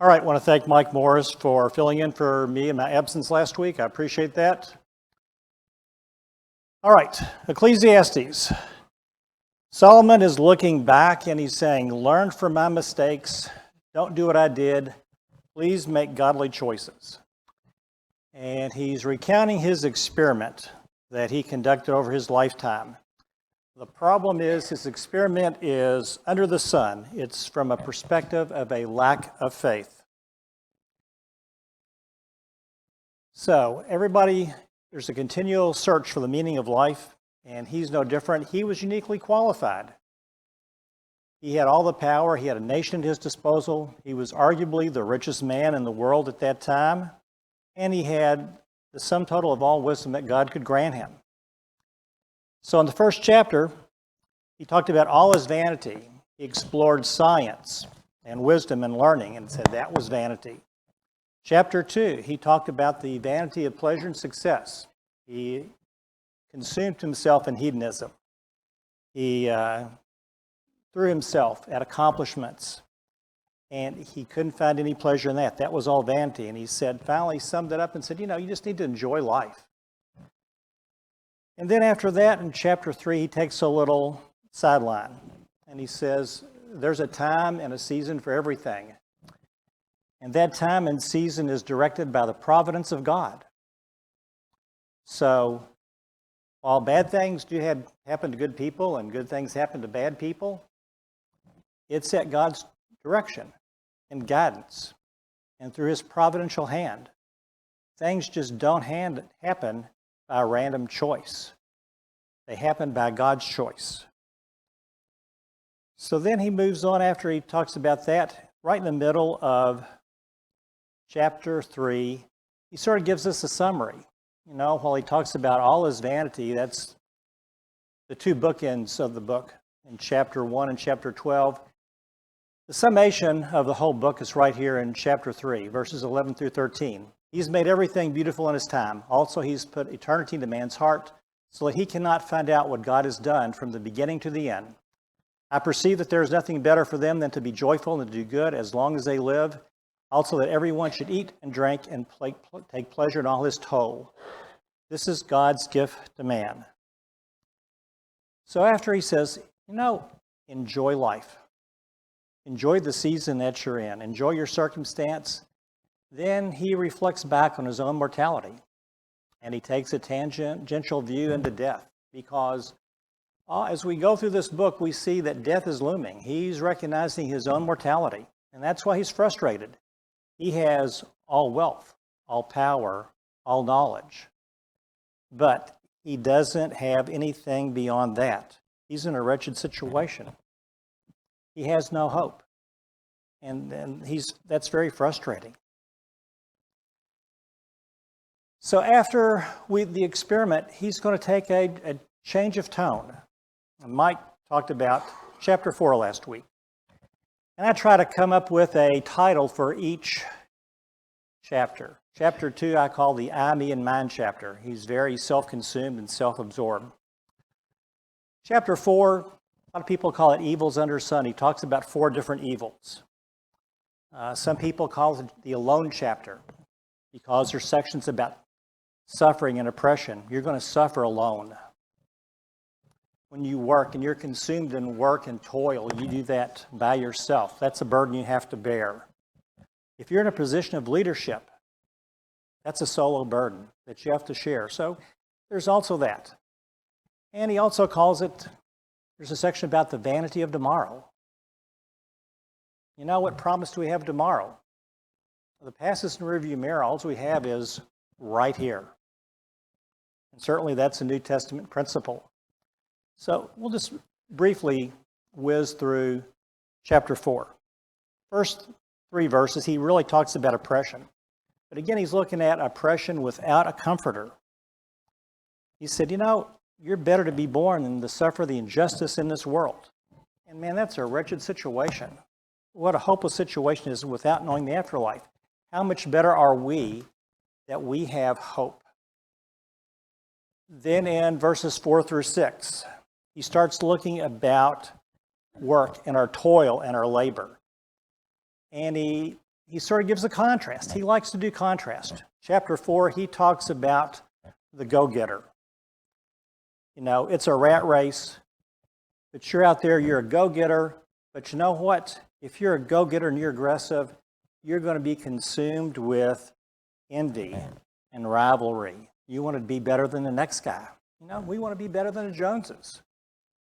All right, I want to thank Mike Morris for filling in for me in my absence last week. I appreciate that. All right, Ecclesiastes. Solomon is looking back and he's saying, learn from my mistakes. Don't do what I did. Please make godly choices. And he's recounting his experiment that he conducted over his lifetime. The problem is his experiment is under the sun. It's from a perspective of a lack of faith. So everybody, there's a continual search for the meaning of life, and he's no different. He was uniquely qualified. He had all the power. He had a nation at his disposal. He was arguably the richest man in the world at that time, and he had the sum total of all wisdom that God could grant him. So in the first chapter, he talked about all his vanity. He explored science and wisdom and learning and said that was vanity. Chapter 2, he talked about the vanity of pleasure and success. He consumed himself in hedonism. He threw himself at accomplishments, and he couldn't find any pleasure in that. That was all vanity. And he finally summed it up and said, you just need to enjoy life. And then after that, in chapter 3, he takes a little sideline, and he says, there's a time and a season for everything. And that time and season is directed by the providence of God. So, while bad things do happen to good people and good things happen to bad people, it's at God's direction and guidance and through his providential hand. Things just don't happen by a random choice. They happen by God's choice. So then he moves on after he talks about that. Right in the middle of chapter 3, he sort of gives us a summary. While he talks about all his vanity, that's the two bookends of the book in chapter 1 and chapter 12. The summation of the whole book is right here in chapter 3, verses 11 through 13. He's made everything beautiful in his time. Also, he's put eternity into man's heart so that he cannot find out what God has done from the beginning to the end. I perceive that there is nothing better for them than to be joyful and to do good as long as they live. Also, that everyone should eat and drink and take pleasure in all his toil. This is God's gift to man. So after he says, enjoy life. Enjoy the season that you're in. Enjoy your circumstance. Then he reflects back on his own mortality, and he takes a tangential view into death, because as we go through this book, we see that death is looming. He's recognizing his own mortality, and that's why he's frustrated. He has all wealth, all power, all knowledge, but he doesn't have anything beyond that. He's in a wretched situation. He has no hope, and that's very frustrating. So after the experiment, he's going to take a change of tone. Mike talked about chapter 4 last week. And I try to come up with a title for each chapter. Chapter 2 I call the I, me, and mine chapter. He's very self-consumed and self-absorbed. Chapter 4, a lot of people call it evils under sun. He talks about 4 different evils. Some people call it the alone chapter because there's sections about suffering and oppression. You're going to suffer alone. When you work and you're consumed in work and toil, you do that by yourself. That's a burden you have to bear. If you're in a position of leadership, that's a solo burden that you have to share. So there's also that. And he also calls it, there's a section about the vanity of tomorrow. What promise do we have tomorrow? The past is in the rearview mirror. All we have is right here. And certainly that's a New Testament principle. So we'll just briefly whiz through chapter 4. First 3 verses, he really talks about oppression. But again, he's looking at oppression without a comforter. He said, you're better to be born than to suffer the injustice in this world. And man, that's a wretched situation. What a hopeless situation is without knowing the afterlife. How much better are we that we have hope? Then in verses 4 through 6, he starts looking about work and our toil and our labor. And he he sort of gives a contrast. He likes to do contrast. Chapter 4, he talks about the go-getter. You know, it's a rat race, but you're out there, you're a go-getter, but you know what? If you're a go-getter and you're aggressive, you're going to be consumed with envy and rivalry. You want to be better than the next guy. You know, we want to be better than the Joneses.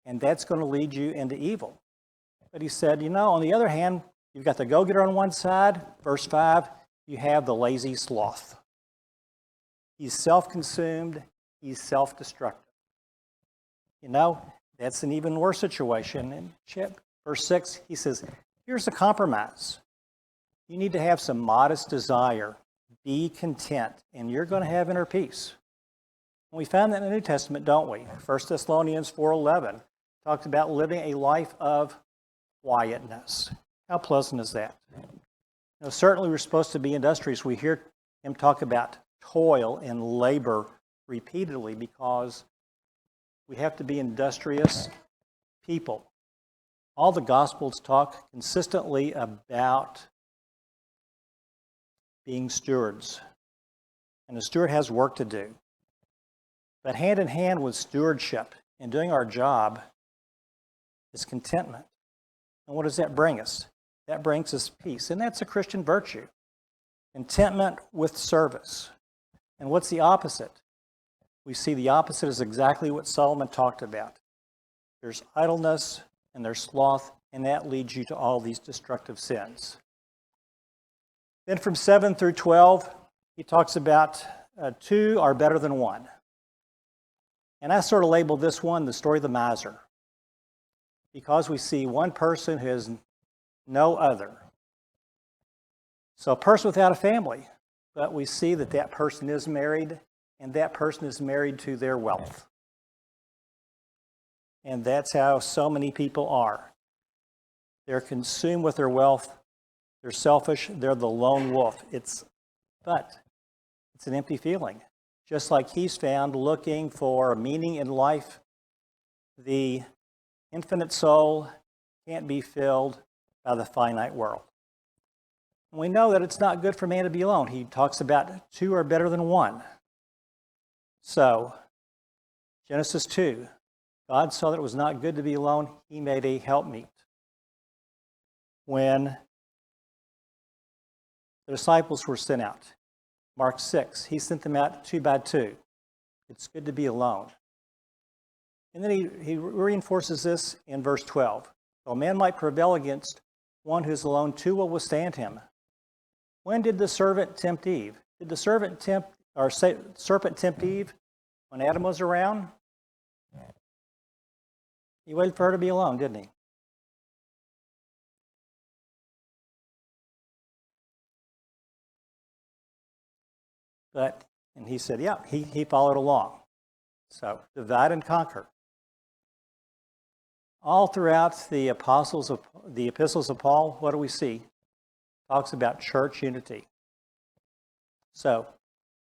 And that's going to lead you into evil. But he said, you know, on the other hand, you've got the go-getter on one side, verse 5, you have the lazy sloth. He's self-consumed, he's self-destructive. You know, that's an even worse situation. In verse 6, he says, here's the compromise. You need to have some modest desire. Be content, and you're going to have inner peace. And we find that in the New Testament, don't we? 1 Thessalonians 4:11 talked about living a life of quietness. How pleasant is that? You know, certainly we're supposed to be industrious. We hear him talk about toil and labor repeatedly because we have to be industrious people. All the Gospels talk consistently about being stewards. And a steward has work to do. But hand in hand with stewardship and doing our job is contentment. And what does that bring us? That brings us peace. And that's a Christian virtue. Contentment with service. And what's the opposite? We see the opposite is exactly what Solomon talked about. There's idleness and there's sloth, and that leads you to all these destructive sins. Then from 7 through 12, he talks about two are better than one. And I sort of labeled this one the story of the miser, because we see one person who has no other. So a person without a family, but we see that that person is married, and that person is married to their wealth. And that's how so many people are. They're consumed with their wealth. They're selfish. They're the lone wolf. But it's an empty feeling. Just like he's found looking for meaning in life, the infinite soul can't be filled by the finite world. And we know that it's not good for man to be alone. He talks about two are better than one. So, Genesis 2, God saw that it was not good to be alone. He made a helpmeet. When the disciples were sent out, Mark 6, he sent them out 2 by 2. It's good to be alone. And then he reinforces this in verse 12. Though a man might prevail against one who is alone, two will withstand him. When did the serpent tempt Eve? Did the serpent tempt Eve when Adam was around? He waited for her to be alone, didn't he? And he said, yeah, he followed along. So, divide and conquer. All throughout the epistles of Paul, what do we see? Talks about church unity. So,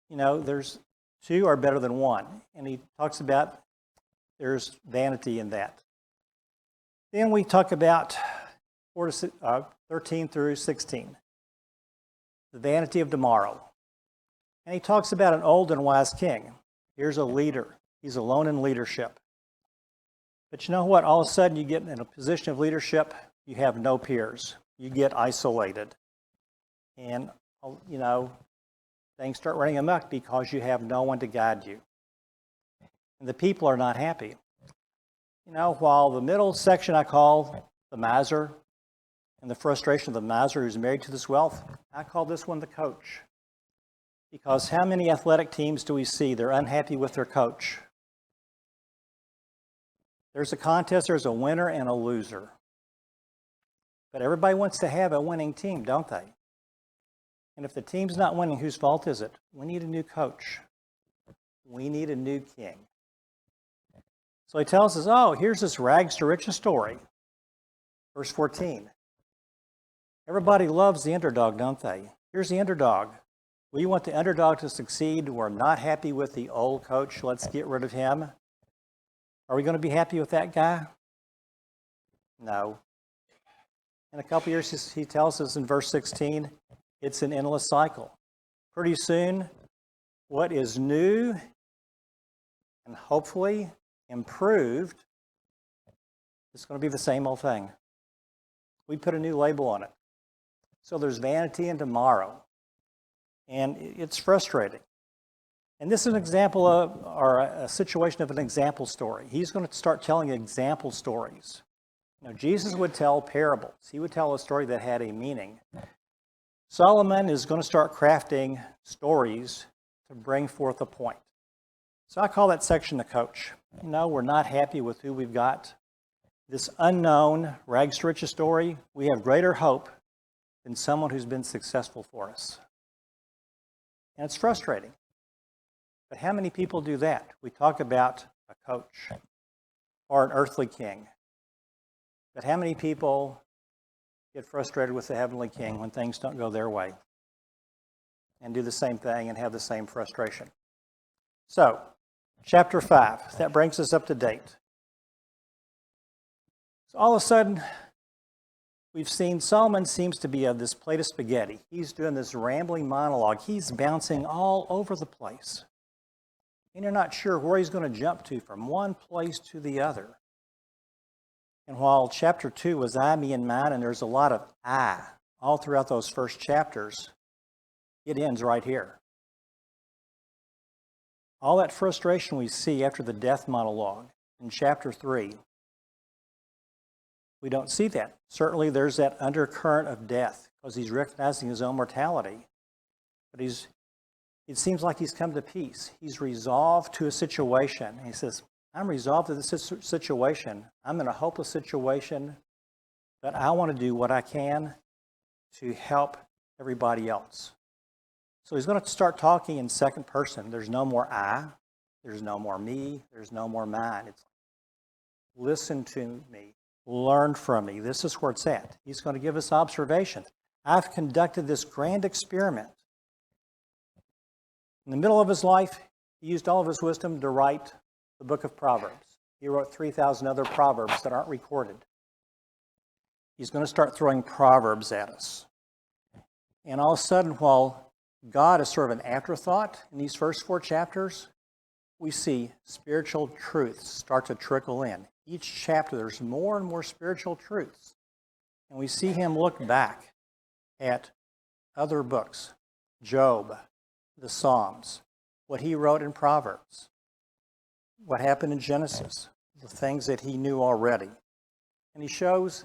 you know, there's two are better than one. And he talks about there's vanity in that. Then we talk about 13 through 16. The vanity of tomorrow. And he talks about an old and wise king. Here's a leader. He's alone in leadership. But you know what? All of a sudden you get in a position of leadership, you have no peers. You get isolated. And, you know, things start running amok because you have no one to guide you. And the people are not happy. You know, while the middle section I call the miser and the frustration of the miser who's married to this wealth, I call this one the coach. Because how many athletic teams do we see? They're unhappy with their coach. There's a contest, there's a winner and a loser. But everybody wants to have a winning team, don't they? And if the team's not winning, whose fault is it? We need a new coach. We need a new king. So he tells us, oh, here's this rags to riches story. Verse 14. Everybody loves the underdog, don't they? Here's the underdog. We want the underdog to succeed. We're not happy with the old coach. Let's get rid of him. Are we going to be happy with that guy? No. In a couple years, he tells us in verse 16, It's an endless cycle. Pretty soon, what is new and hopefully improved is going to be the same old thing. We put a new label on it. So there's vanity in tomorrow. And it's frustrating. And this is an example of, or a situation of an example story. He's going to start telling example stories. Jesus would tell parables. He would tell a story that had a meaning. Solomon is going to start crafting stories to bring forth a point. So I call that section the coach. We're not happy with who we've got. This unknown rags to riches story, we have greater hope than someone who's been successful for us. And it's frustrating. But how many people do that? We talk about a coach or an earthly king. But how many people get frustrated with the heavenly king when things don't go their way and do the same thing and have the same frustration? So, chapter 5, that brings us up to date. So all of a sudden, we've seen Solomon seems to be of this plate of spaghetti. He's doing this rambling monologue. He's bouncing all over the place. And you're not sure where he's going to jump to from one place to the other. And while chapter 2 was I, me, and mine, and there's a lot of I all throughout those first chapters, it ends right here. All that frustration we see after the death monologue in chapter 3, we don't see that. Certainly there's that undercurrent of death because he's recognizing his own mortality. But it seems like he's come to peace. He's resolved to a situation. He says, I'm resolved to this situation. I'm in a hopeless situation, but I want to do what I can to help everybody else. So he's going to start talking in second person. There's no more I. There's no more me. There's no more mine. It's listen to me. Learn from me. This is where it's at. He's going to give us observations. I've conducted this grand experiment. In the middle of his life, he used all of his wisdom to write the book of Proverbs. He wrote 3,000 other Proverbs that aren't recorded. He's going to start throwing Proverbs at us. And all of a sudden, while God is sort of an afterthought in these first 4 chapters, we see spiritual truths start to trickle in. Each chapter, there's more and more spiritual truths. And we see him look back at other books, Job, the Psalms, what he wrote in Proverbs, what happened in Genesis, the things that he knew already. And he shows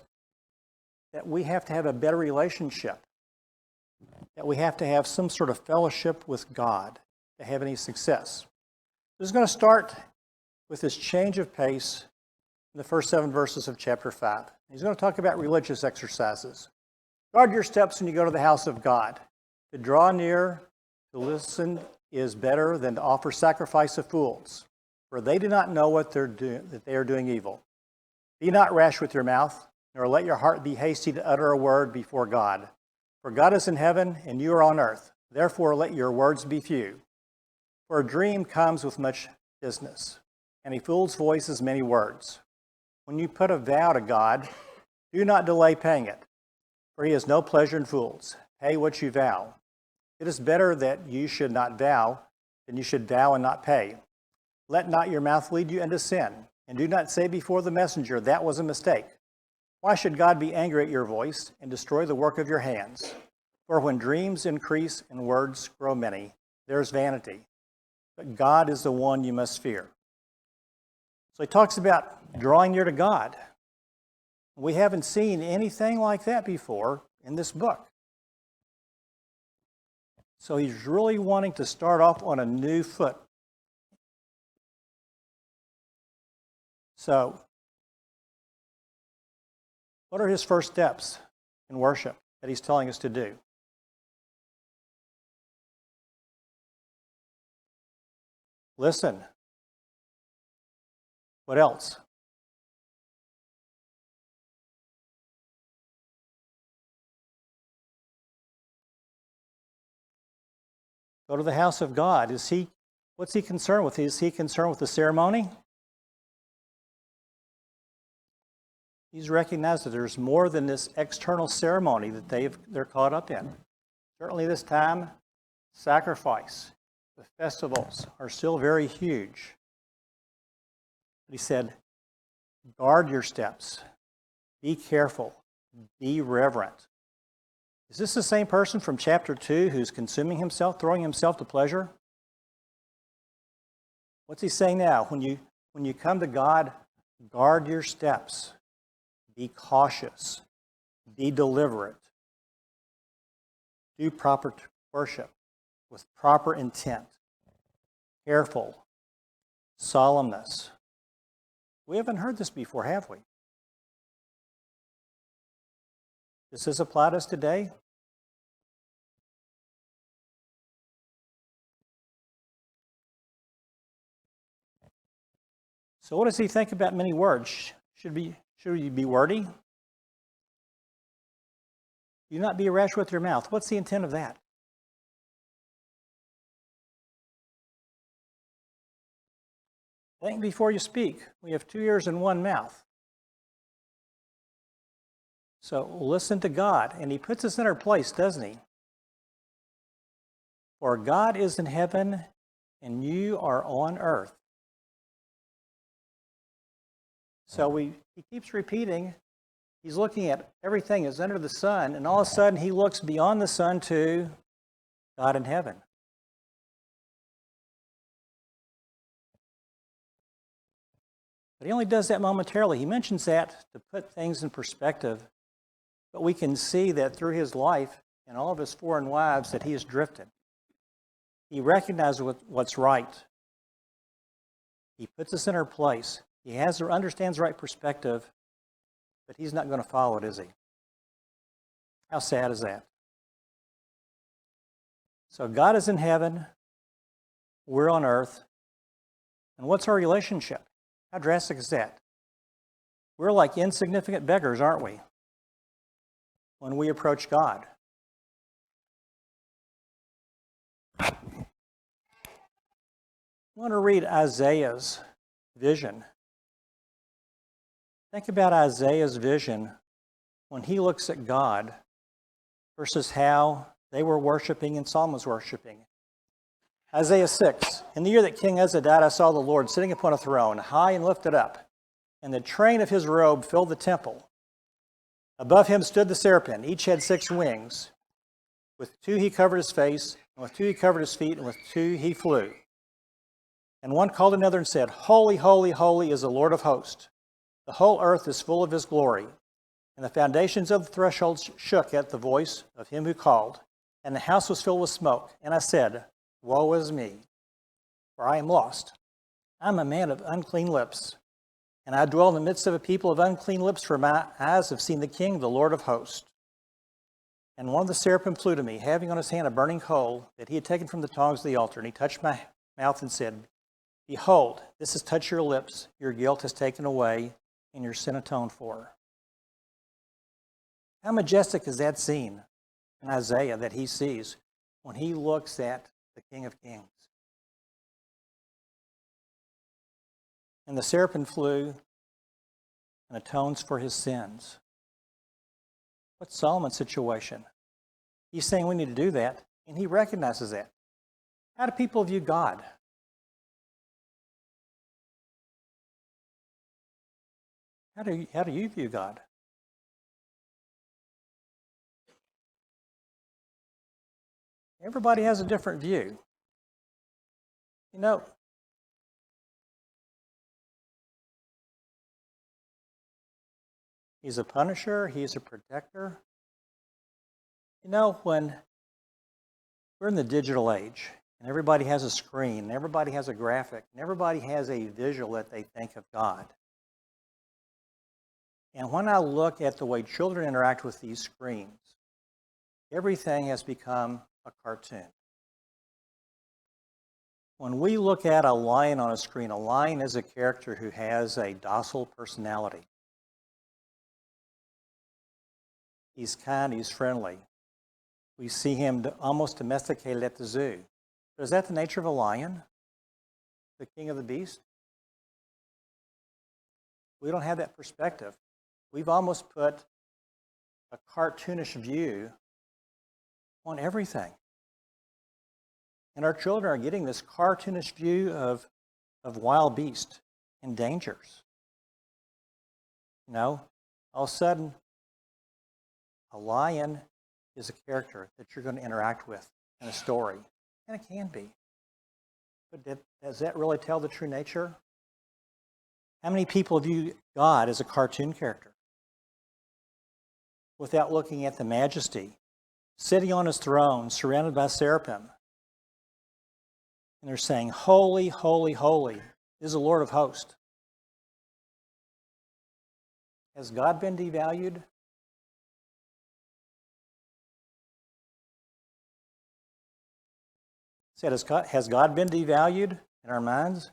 that we have to have a better relationship, that we have to have some sort of fellowship with God to have any success. This is going to start with this change of pace in the first 7 verses of chapter 5. He's going to talk about religious exercises. Guard your steps when you go to the house of God. To draw near, to listen is better than to offer sacrifice of fools, for they do not know what that they are doing evil. Be not rash with your mouth, nor let your heart be hasty to utter a word before God. For God is in heaven, and you are on earth. Therefore let your words be few. For a dream comes with much business, and a fool's voice is many words. When you put a vow to God, do not delay paying it, for he has no pleasure in fools. Pay what you vow. It is better that you should not vow than you should vow and not pay. Let not your mouth lead you into sin, and do not say before the messenger, that was a mistake. Why should God be angry at your voice and destroy the work of your hands? For when dreams increase and words grow many, there is vanity. But God is the one you must fear. So he talks about drawing near to God. We haven't seen anything like that before in this book. So he's really wanting to start off on a new foot. So, what are his first steps in worship that he's telling us to do? Listen. What else? Go to the house of God. What's he concerned with? Is he concerned with the ceremony? He's recognized that there's more than this external ceremony that they're caught up in. Certainly this time, sacrifice, the festivals are still very huge. But he said, guard your steps. Be careful. Be reverent. Is this the same person from chapter 2 who's consuming himself, throwing himself to pleasure? What's he saying now? When you come to God, guard your steps. Be cautious. Be deliberate. Do proper worship with proper intent. Careful. Solemnness. We haven't heard this before, have we? Does this apply to us today? So what does he think about many words? Should you be wordy? Do not be rash with your mouth. What's the intent of that? Think before you speak. We have 2 ears and 1 mouth. So listen to God, and he puts us in our place, doesn't he? For God is in heaven, and you are on earth. So he keeps repeating, he's looking at everything that's under the sun, and all of a sudden he looks beyond the sun to God in heaven. But he only does that momentarily. He mentions that to put things in perspective. But we can see that through his life and all of his foreign wives that he has drifted. He recognizes what's right. He puts us in our place. He understands the right perspective, but he's not going to follow it, is he? How sad is that? So God is in heaven. We're on earth. And what's our relationship? How drastic is that? We're like insignificant beggars, aren't we? When we approach God. I want to read Isaiah's vision. Think about Isaiah's vision when he looks at God versus how they were worshiping and Solomon was worshiping. Isaiah 6, in the year that King Uzziah died, I saw the Lord sitting upon a throne, high and lifted up, and the train of his robe filled the temple. Above him stood the seraphim. Each had 6 wings. With 2 he covered his face, and with 2 he covered his feet, and with 2 he flew. And one called another and said, Holy, holy, holy is the Lord of hosts. The whole earth is full of his glory. And the foundations of the thresholds shook at the voice of him who called, and the house was filled with smoke. And I said, Woe is me, for I am lost. I am a man of unclean lips, and I dwell in the midst of a people of unclean lips, for my eyes have seen the King, the Lord of hosts. And one of the seraphim flew to me, having on his hand a burning coal that he had taken from the tongs of the altar. And he touched my mouth and said, Behold, this has touched your lips, your guilt is taken away, and your sin atoned for. How majestic is that scene in Isaiah that he sees when he looks at the King of Kings? And the seraphim flew and atones for his sins. What's Solomon's situation? He's saying we need to do that, and he recognizes that. How do people view God? How do you view God? Everybody has a different view. You know, he's a punisher, he's a protector. You know, when we're in the digital age, and everybody has a screen, and everybody has a graphic, and everybody has a visual that they think of God. And when I look at the way children interact with these screens, everything has become a cartoon. When we look at a lion on a screen, a lion is a character who has a docile personality. He's kind, he's friendly. We see him almost domesticated at the zoo. But is that the nature of a lion? The king of the beast? We don't have that perspective. We've almost put a cartoonish view on everything. And our children are getting this cartoonish view of wild beasts and dangers. All of a sudden, a lion is a character that you're going to interact with in a story. And it can be. But does that really tell the true nature? How many people view God as a cartoon character without looking at the majesty, sitting on his throne, surrounded by seraphim? And they're saying, holy, holy, holy is the Lord of hosts. Has God been devalued? Said, has God been devalued in our minds?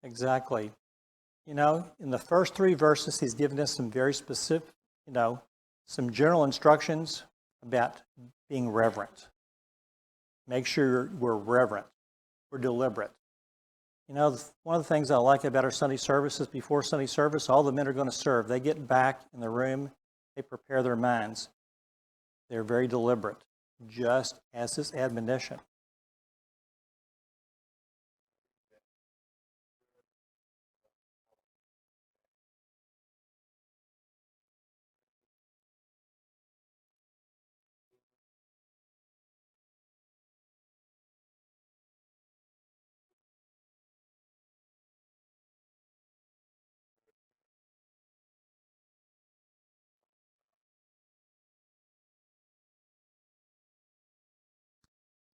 Exactly. In the first 3 verses, he's given us some very specific, some general instructions about being reverent. Make sure we're reverent. We're deliberate. One of the things I like about our Sunday services, before Sunday service, all the men are going to serve. They get back in the room. They prepare their minds. They're very deliberate, just as this admonition.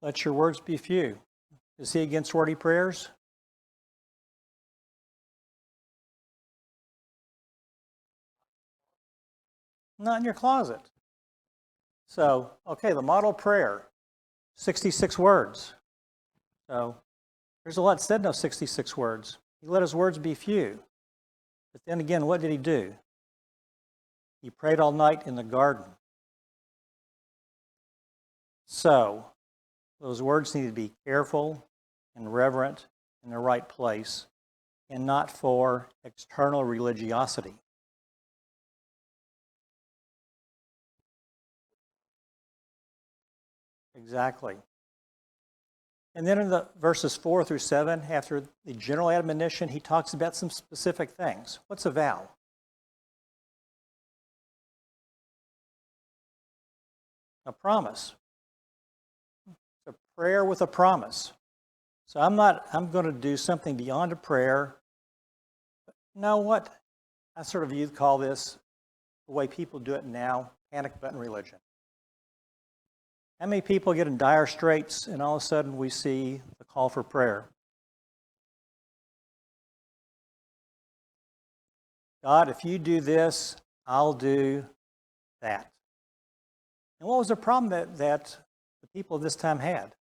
Let your words be few. Is he against wordy prayers? Not in your closet. So, okay, the model prayer, 66 words. So, there's a lot said in those 66 words. He let his words be few. But then again, what did he do? He prayed all night in the garden. So, those words need to be careful and reverent in the right place and not for external religiosity. Exactly. And then in the verses 4 through 7, after the general admonition, he talks about some specific things. What's a vow? A promise. It's a prayer with a promise. So I'm going to do something beyond a prayer. You know what? I sort of you'd call this, the way people do it now, panic button religion. How many people get in dire straits and all of a sudden we see the call for prayer? God, if you do this, I'll do that. And what was the problem that the people of this time had?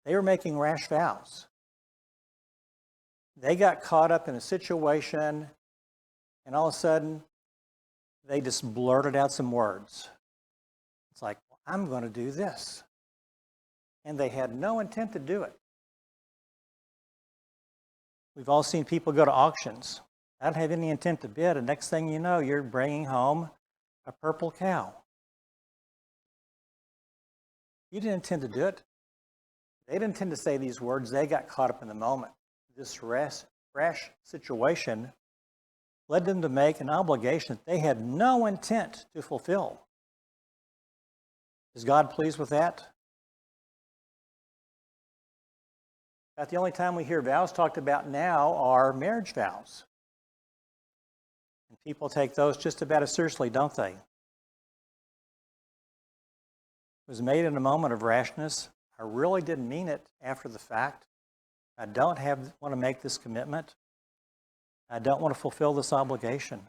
They were making rash vows. They got caught up in a situation, and all of a sudden, they just blurted out some words. It's like, I'm going to do this. And they had no intent to do it. We've all seen people go to auctions. I don't have any intent to bid, and next thing you know, you're bringing home a purple cow. You didn't intend to do it. They didn't intend to say these words. They got caught up in the moment. This rash situation led them to make an obligation that they had no intent to fulfill. Is God pleased with that? About the only time we hear vows talked about now are marriage vows. And people take those just about as seriously, don't they? It was made in a moment of rashness. I really didn't mean it after the fact. I don't want to make this commitment. I don't want to fulfill this obligation.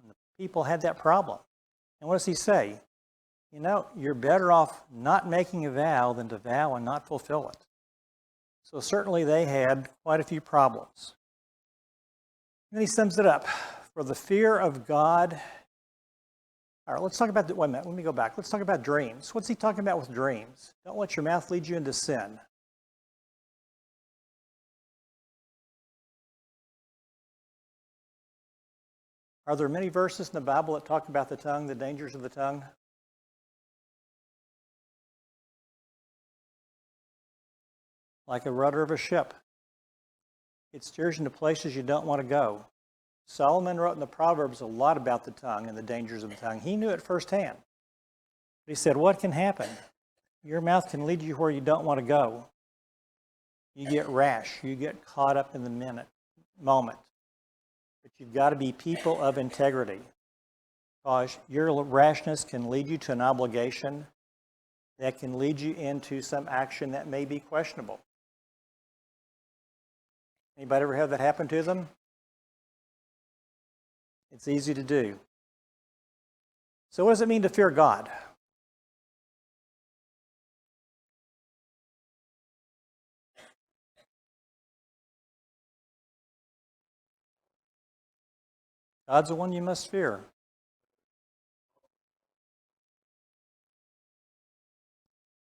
And the people had that problem. And what does he say? You know, you're better off not making a vow than to vow and not fulfill it. So certainly they had quite a few problems. And then he sums it up. For the fear of God. All right, let's talk about, wait a minute, let me go back. Let's talk about dreams. What's he talking about with dreams? Don't let your mouth lead you into sin. Are there many verses in the Bible that talk about the tongue, the dangers of the tongue? Like a rudder of a ship. It steers you into places you don't want to go. Solomon wrote in the Proverbs a lot about the tongue and the dangers of the tongue. He knew it firsthand. But he said, what can happen? Your mouth can lead you where you don't want to go. You get rash. You get caught up in the moment. But you've got to be people of integrity. Because your rashness can lead you to an obligation that can lead you into some action that may be questionable. Anybody ever have that happen to them? It's easy to do. So what does it mean to fear God? God's the one you must fear.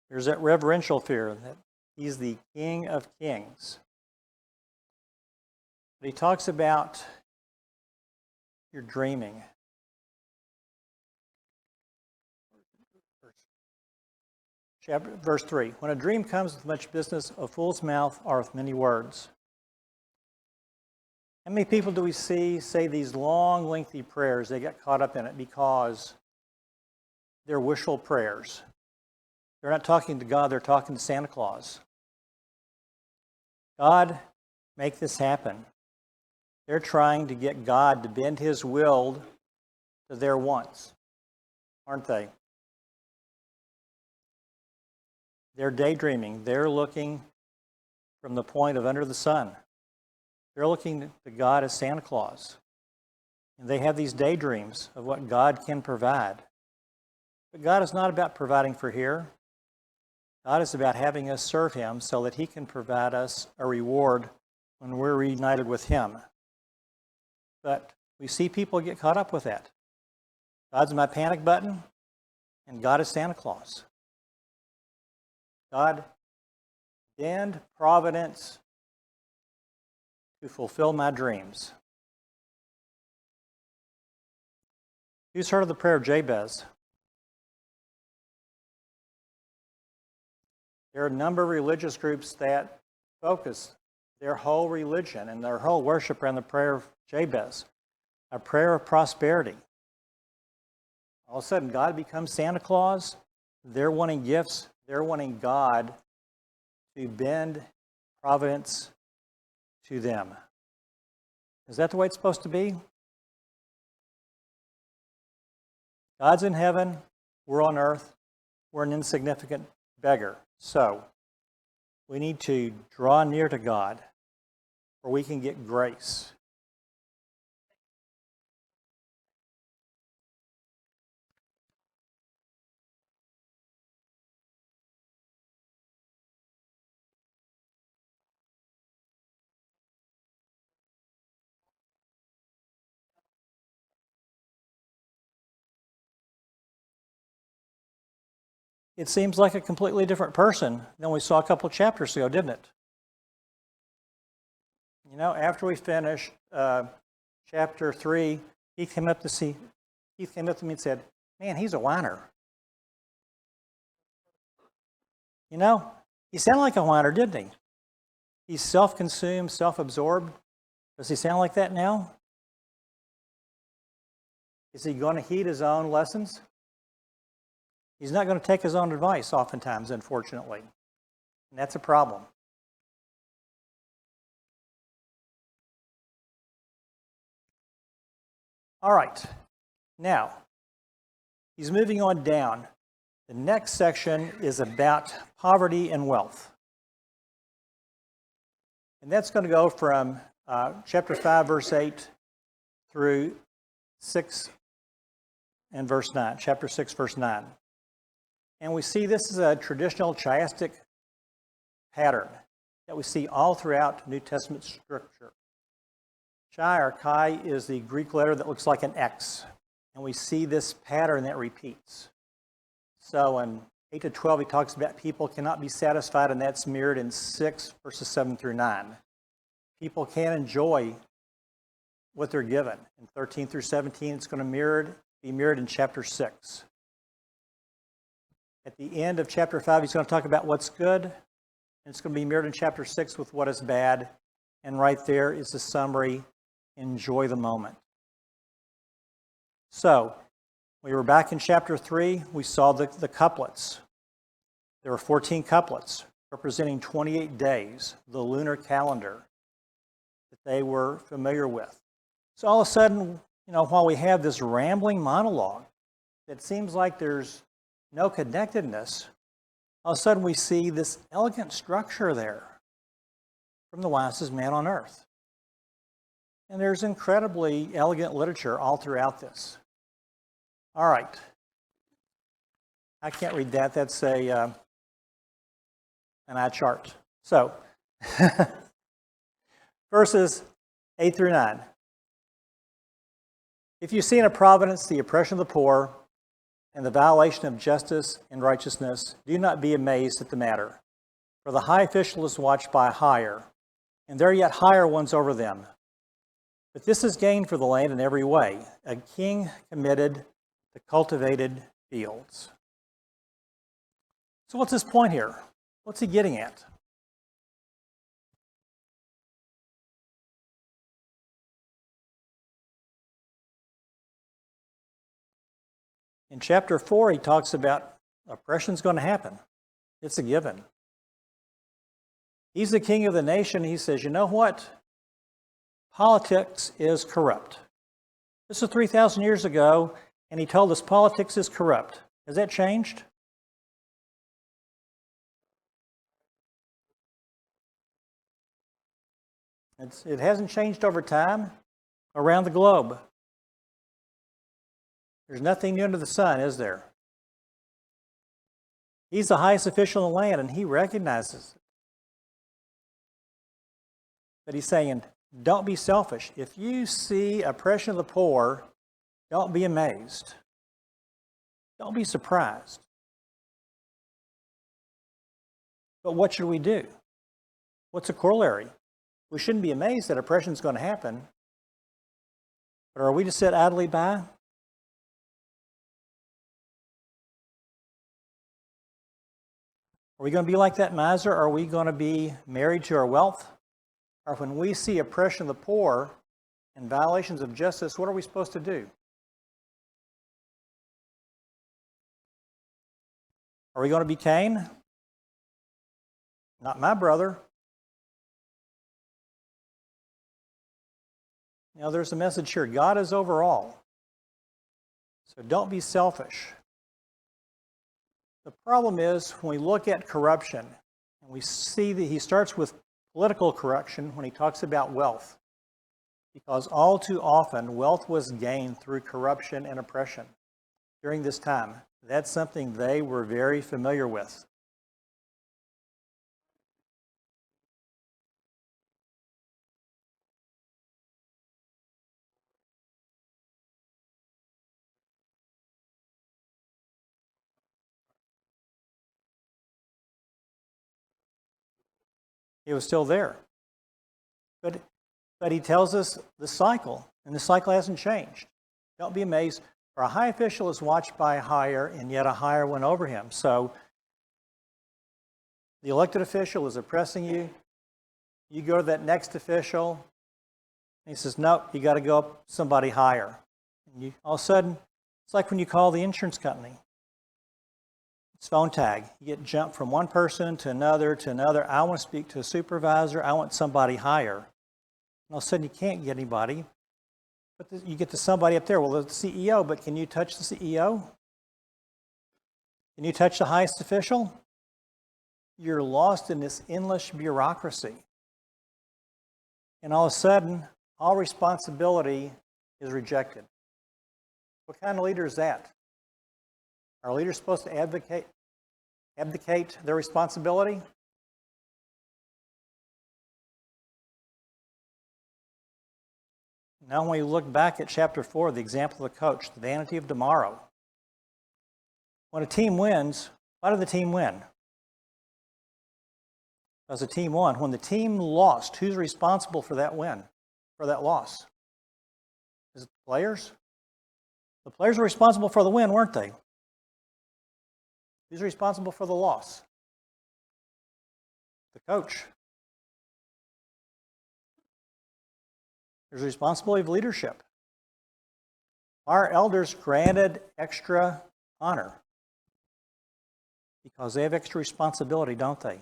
There's that reverential fear that he's the King of Kings. But he talks about your dreaming. Verse 3, when a dream comes with much business, a fool's mouth are with many words. How many people do we see say these long, lengthy prayers? They get caught up in it because they're wishful prayers. They're not talking to God, they're talking to Santa Claus. God, make this happen. They're trying to get God to bend his will to their wants, aren't they? They're daydreaming. They're looking from the point of under the sun. They're looking to God as Santa Claus. And they have these daydreams of what God can provide. But God is not about providing for here. God is about having us serve him so that he can provide us a reward when we're reunited with him. But we see people get caught up with that. God's my panic button, and God is Santa Claus. God, bend providence to fulfill my dreams. Who's heard of the prayer of Jabez? There are a number of religious groups that focus their whole religion and their whole worship around the prayer of Jabez, a prayer of prosperity. All of a sudden, God becomes Santa Claus. They're wanting gifts. They're wanting God to bend providence to them. Is that the way it's supposed to be? God's in heaven. We're on earth. We're an insignificant beggar. So, we need to draw near to God where we can get grace. It seems like a completely different person than we saw a couple of chapters ago, didn't it? You know, after we finished chapter 3, Keith came up to me and said, man, he's a whiner. You know, he sounded like a whiner, didn't he? He's self-consumed, self-absorbed. Does he sound like that now? Is he going to heed his own lessons? He's not going to take his own advice oftentimes, unfortunately. And that's a problem. All right. Now, he's moving on down. The next section is about poverty and wealth. And that's going to go from chapter 5, verse 8 through 6 and verse 9, chapter 6, verse 9. And we see this is a traditional chiastic pattern that we see all throughout New Testament scripture. Chi or chi is the Greek letter that looks like an X. And we see this pattern that repeats. So in 8 to 12, he talks about people cannot be satisfied, and that's mirrored in 6, verses 7 through 9. People can't enjoy what they're given. In 13 through 17, it's going to be mirrored in chapter 6. At the end of chapter 5, he's going to talk about what's good, and it's going to be mirrored in chapter 6 with what is bad. And right there is the summary, enjoy the moment. So, we were back in chapter 3, we saw the couplets. There were 14 couplets representing 28 days, the lunar calendar that they were familiar with. So all of a sudden, while we have this rambling monologue that seems like there's no connectedness, all of a sudden we see this elegant structure there from the wisest man on earth. And there's incredibly elegant literature all throughout this. All right. I can't read that. That's an eye chart. So, verses 8 through 9. If you see in a providence the oppression of the poor and the violation of justice and righteousness, do not be amazed at the matter. For the high official is watched by higher, and there are yet higher ones over them. But this is gain for the land in every way. A king committed the cultivated fields. So what's his point here? What's he getting at? In chapter 4, he talks about oppression's going to happen. It's a given. He's the king of the nation. He says, you know what? Politics is corrupt. This was 3,000 years ago, and he told us politics is corrupt. Has that changed? It hasn't changed over time around the globe. There's nothing new under the sun, is there? He's the highest official in the land, and he recognizes it. But he's saying, don't be selfish. If you see oppression of the poor, don't be amazed. Don't be surprised. But what should we do? What's a corollary? We shouldn't be amazed that oppression is going to happen. But are we to sit idly by? Are we going to be like that miser? Or are we going to be married to our wealth? Or when we see oppression of the poor and violations of justice, what are we supposed to do? Are we going to be Cain? Not my brother. There's a message here. God is over all. So don't be selfish. The problem is when we look at corruption, and we see that he starts with political corruption when he talks about wealth. Because all too often, wealth was gained through corruption and oppression during this time. That's something they were very familiar with. It was still there. But he tells us the cycle, and the cycle hasn't changed. Don't be amazed. For a high official is watched by a higher, and yet a higher one over him. So the elected official is oppressing you. You go to that next official, and he says, nope, you got to go up somebody higher. And all of a sudden, it's like when you call the insurance company. It's phone tag. You get jumped from one person to another to another. I want to speak to a supervisor. I want somebody higher. And all of a sudden, you can't get anybody But you get to somebody up there, well, the CEO, but can you touch the CEO? Can you touch the highest official? You're lost in this endless bureaucracy. And all of a sudden, all responsibility is rejected. What kind of leader is that? Are leaders supposed to abdicate their responsibility? Now when we look back at chapter 4, the example of the coach, the vanity of tomorrow. When a team wins, why did the team win? Because the team won. When the team lost, who's responsible for that win, for that loss? Is it the players? The players were responsible for the win, weren't they? Who's responsible for the loss? The coach. There's a responsibility of leadership. Our elders granted extra honor because they have extra responsibility, don't they?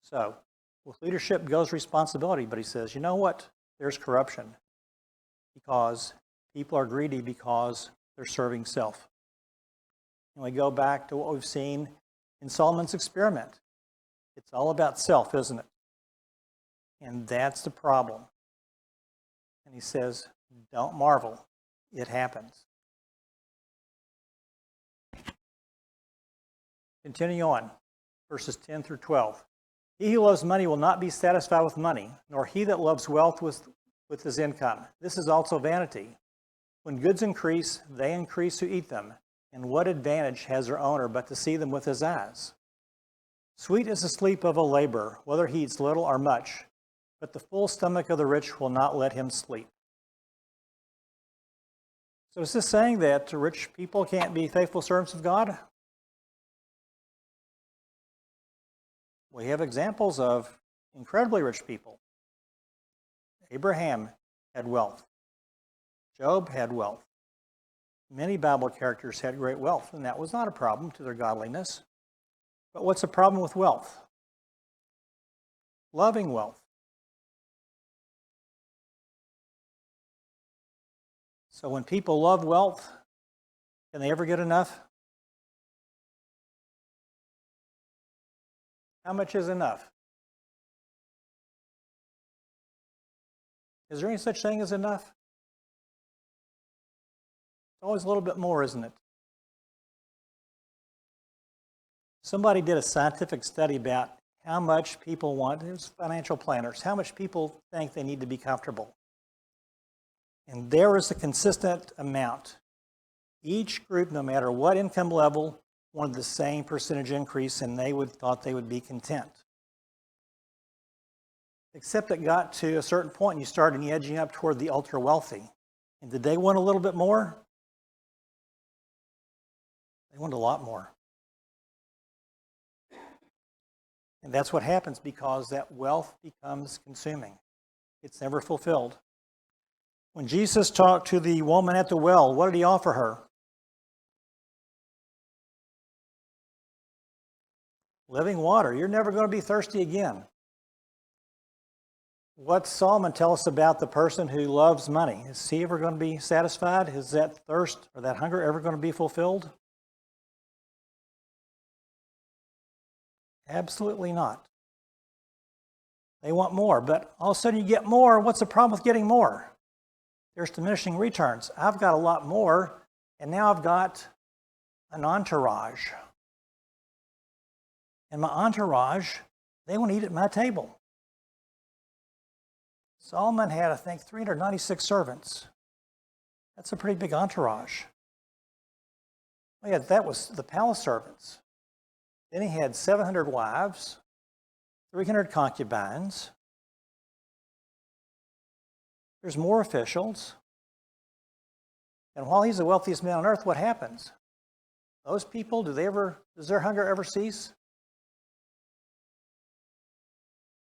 So, with leadership goes responsibility, but he says, you know what? There's corruption because people are greedy because they're serving self. And we go back to what we've seen in Solomon's experiment. It's all about self, isn't it? And that's the problem. And he says, don't marvel. It happens. Continue on, verses 10 through 12. He who loves money will not be satisfied with money, nor he that loves wealth with his income. This is also vanity. When goods increase, they increase who eat them. And what advantage has their owner but to see them with his eyes? Sweet is the sleep of a laborer, whether he eats little or much, but the full stomach of the rich will not let him sleep. So is this saying that rich people can't be faithful servants of God? We have examples of incredibly rich people. Abraham had wealth. Job had wealth. Many Bible characters had great wealth, and that was not a problem to their godliness. But what's the problem with wealth? Loving wealth. So when people love wealth, can they ever get enough? How much is enough? Is there any such thing as enough? It's always a little bit more, isn't it? Somebody did a scientific study about how much people want, it was financial planners, how much people think they need to be comfortable. And there is a consistent amount. Each group, no matter what income level, wanted the same percentage increase, and they thought they would be content. Except it got to a certain point, and you started edging up toward the ultra wealthy. And did they want a little bit more? They wanted a lot more. And that's what happens because that wealth becomes consuming. It's never fulfilled. When Jesus talked to the woman at the well, what did he offer her? Living water. You're never going to be thirsty again. What's Solomon tell us about the person who loves money? Is he ever going to be satisfied? Is that thirst or that hunger ever going to be fulfilled? Absolutely not. They want more, but all of a sudden you get more. What's the problem with getting more? There's diminishing returns. I've got a lot more, and now I've got an entourage. And my entourage, they want to eat at my table. Solomon had, I think, 396 servants. That's a pretty big entourage. Oh, yeah, that was the palace servants. Then he had 700 wives, 300 concubines. There's more officials. And while he's the wealthiest man on earth, what happens? Those people, does their hunger ever cease?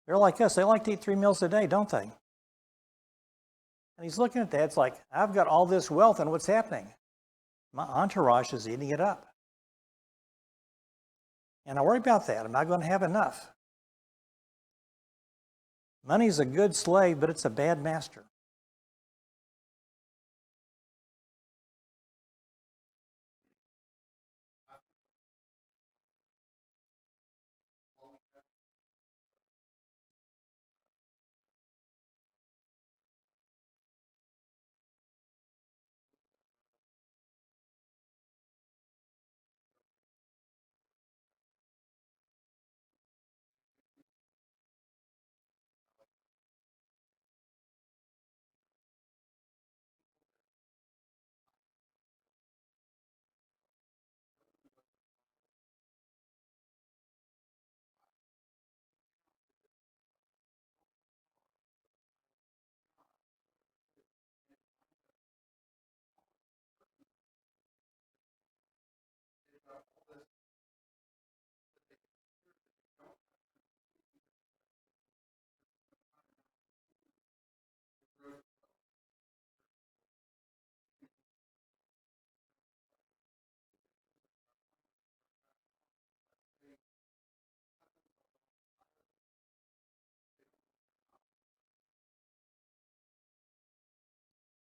They're like us. They like to eat 3 meals a day, don't they? And he's looking at that. It's like, I've got all this wealth, and what's happening? My entourage is eating it up. And I worry about that. Am I going to have enough? Money's a good slave, but it's a bad master.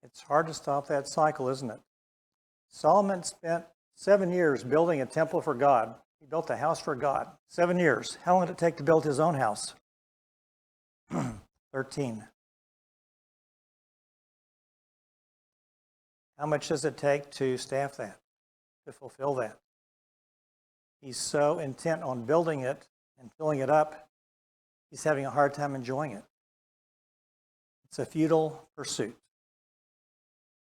It's hard to stop that cycle, isn't it? Solomon spent 7 years building a temple for God. He built a house for God. 7 years. How long did it take to build his own house? 13. How much does it take to staff that, to fulfill that? He's so intent on building it and filling it up, he's having a hard time enjoying it. It's a futile pursuit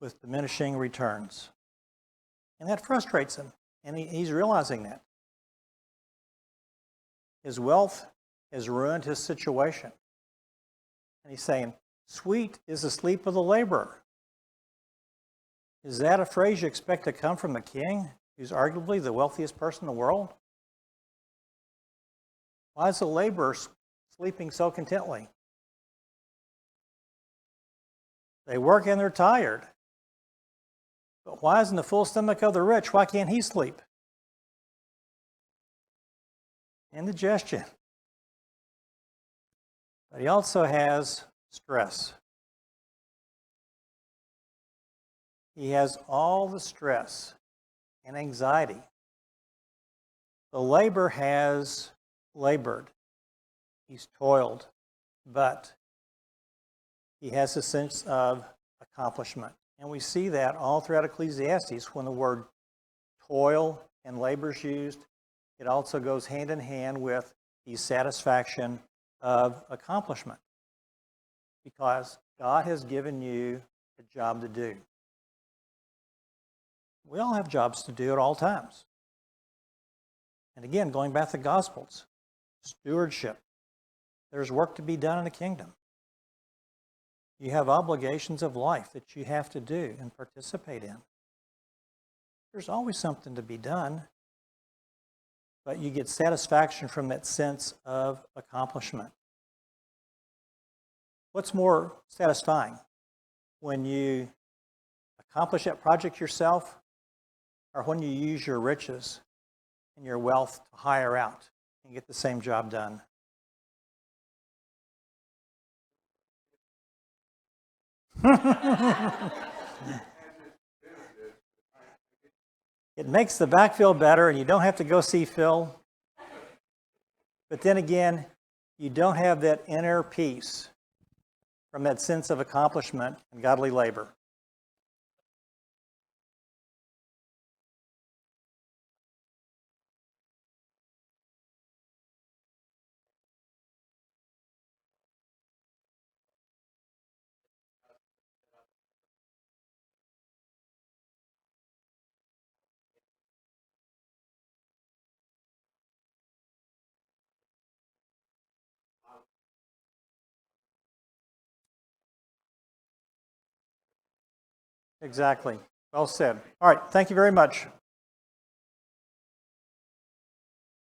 with diminishing returns. And that frustrates him, and he's realizing that. His wealth has ruined his situation. And he's saying, sweet is the sleep of the laborer. Is that a phrase you expect to come from a king who's arguably the wealthiest person in the world? Why is the laborer sleeping so contently? They work and they're tired. But why isn't the full stomach of the rich? Why can't he sleep? Indigestion. But he also has stress. He has all the stress and anxiety. The laborer has labored. He's toiled, but he has a sense of accomplishment. And we see that all throughout Ecclesiastes. When the word toil and labor is used, it also goes hand in hand with the satisfaction of accomplishment. Because God has given you a job to do. We all have jobs to do at all times. And again, going back to the Gospels, stewardship. There's work to be done in the kingdom. You have obligations of life that you have to do and participate in. There's always something to be done, but you get satisfaction from that sense of accomplishment. What's more satisfying? When you accomplish that project yourself, or when you use your riches and your wealth to hire out and get the same job done? It makes the back feel better, and you don't have to go see Phil. But then again, you don't have that inner peace from that sense of accomplishment and godly labor. Exactly. Well said. All right, thank you very much.